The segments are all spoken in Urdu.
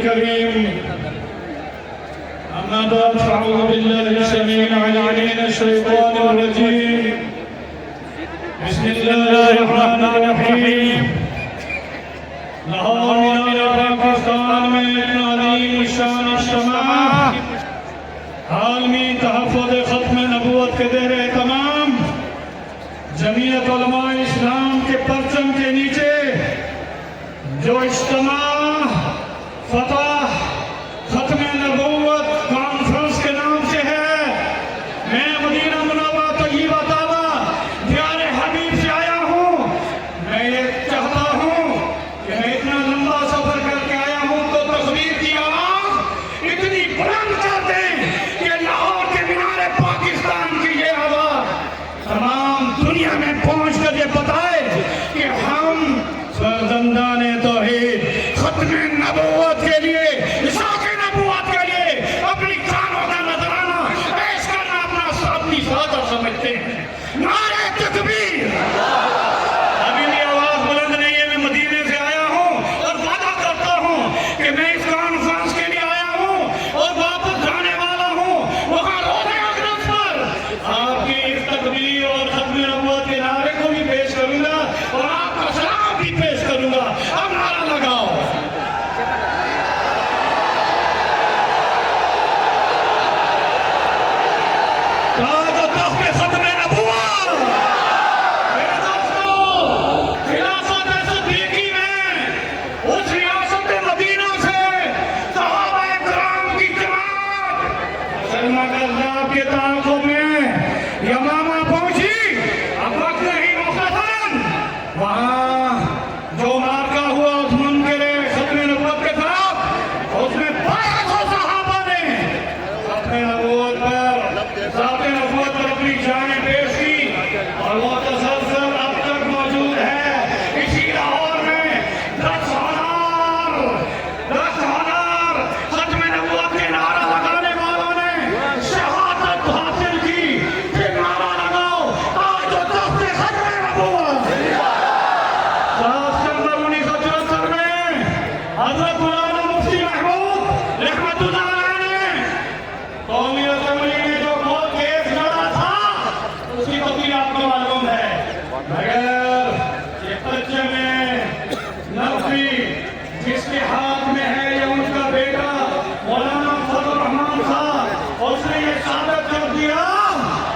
الكريم. أما بعد فأعوذ بالله السميع العليم من الشيطان الرجيم. بسم الله الرحمن الرحيم. لاہور پاکستان میں عظیم الشان اجتماع عالمی تحفظ ختم نبوت کے دیر تمام جمعیت علماء اسلام کے پرچم کے نیچے جو اجتماع فتح ختم نبوت کانفرنس کے نام سے ہے، میں مدینہ منورہ طیبہ طاہرہ دیار حبیب سے آیا ہوں. میں یہ چاہتا ہوں کہ میں اتنا لمبا سفر کر کے آیا ہوں تو تقریر کی آواز اتنی بلند کر دیں کہ لاہور کے مینار پاکستان کی یہ آواز تمام دنیا میں پہنچ کر یہ بتائے کہ ہم فرزندان توحید ختم نبوت کے لیے، اشاق نبوت کے لیے اپنی جانوں کا نذرانہ پیش کرنا اپنی سعادت سمجھتے ہیں. نعرہ تکبیر. ابھی بھی آواز بلند نہیں ہے. میں مدینے سے آیا ہوں اور وعدہ کرتا ہوں کہ میں اس کانفرنس کے لیے آیا ہوں اور واپس جانے والا ہوں. وہاں روزے اقدس پر آپ کی اس تکبیر اور ختم نبوت کے نعرے کو بھی پیش کروں گا اور آپ کا سلام بھی پیش کروں گا. اب نعرہ لگاؤ. کے تعاقب میں یمامہ پہنچی. اب وقت نہیں مختصراً وہاں جو مارکا ہوا اس منکر ختم نبوت کے خلاف، اس میں 1200 صحابہ نے ختم نبوت پر ذات نبوت پر اپنی جانیں پیش کی اور وہ تسلسل اب تک موجود ہے. اسی لاہور میں 10 ہزار ختم نبوت کے نعرہ لگانے والوں نے شہادت حاصل کی. پھر نعرہ لگاؤ آج جو تخت ختم نبوت. 7 ستمبر 1974 میں حضرت مولانا مفتی محمود رحمت اللہ علیہ نے قومی اسمبلی میں جو کھول کیس لڑا تھا اس کی تفصیل آپ کو معلوم ہے، مگر یہ پرچم نبوی جس کے ہاتھ میں ہے یہ ان کا بیٹا مولانا فضل الرحمان صاحب، اور اس نے یہ ثابت کر دیا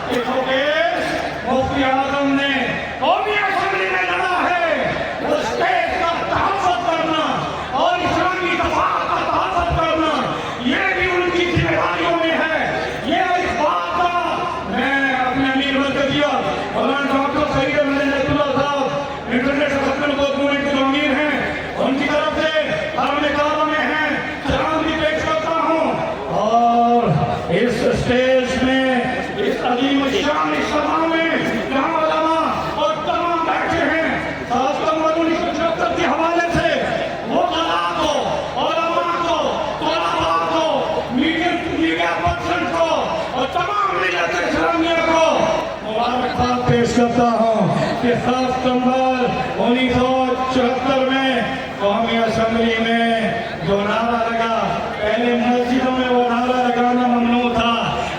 کہ جو کیس مفتی اعظم نے قومی اسمبلی میں لڑا ہے اس کیس کا تحفظ کرنا اور اسلامی دفاع کا تحفظ کرنا یہ بھی ان کی ذمہ داریوں میں ہے. یہ اس بات کا میں اپنے امیر مرکزیہ مولانا ڈاکٹر سعید احمد اللہ صاحب انٹرنیشنل ختم نبوت موومنٹ کے جو امیر ہیں ان کی طرف سے حرم کعبہ میں ہیں سلام بھی پیش کرتا ہوں. اور اس اسٹیج میں اس عظیم الشان اجتماع میں جہاں علماء اور تمام بیٹھے ہیں 7 ستمبر 1974 کے حوالے سے وہ علماء کو، علماء کو، طلباء کو، میڈیا پرسن کو اور تمام ملت اسلامیہ کو مبارکباد پیش کرتا ہوں کہ 7 ستمبر 1974 میں قومی اسمبلی میں جو نعرہ لگا، پہلے مسجدوں میں وہ نعرہ لگانا ممنوع تھا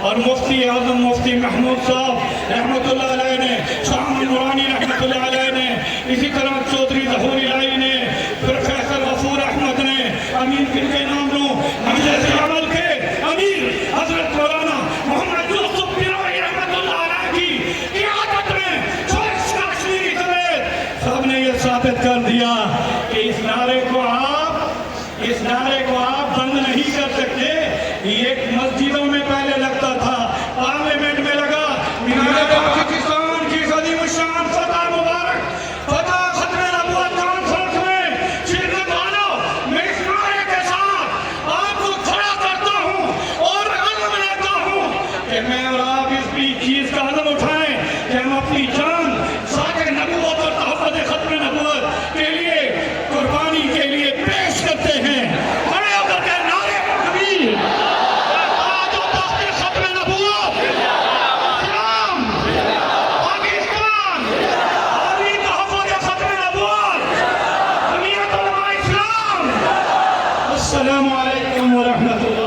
اور مفتی اعظم مفتی محمود صاحب رحمت اللہ علیہ نے، شاہ نورانی رحمت اللہ علیہ نے، اسی طرح چودھری ظہور الہی نے، پروفیسر غفور احمد نے، امین کن کے نام لوں، مجلس عمل کے امیر حضرت مولانا محمد یوسف پیروی رحمت اللہ علیہ کی قیادت میں کشمیری سمیت سب نے یہ ثابت کر دیا کہ اس نعرے کو آپ بند نہیں کر سکتے. یہ مسجدوں میں پہلے لگتا تھا، پارلیمنٹ میں لگا. مینار پاکستان کی عظیم الشان فتح مبارک، فتح ختم نبوت کانفرنس میں شرکت والوں، میں اس نعرے کے ساتھ آپ کو کھڑا کرتا ہوں اور عزم لیتا ہوں کہ میں اور آپ اس چیز کا عزم اٹھائیں کہ ہم اپنی جان ذات نبوت اور تحفظ ختم نبوت کے لیے قربانی کے لیے پیش کرتے ہیں. کھڑے ہو کر کے نعرے تکبیر. السلام علیکم ورحمۃ اللہ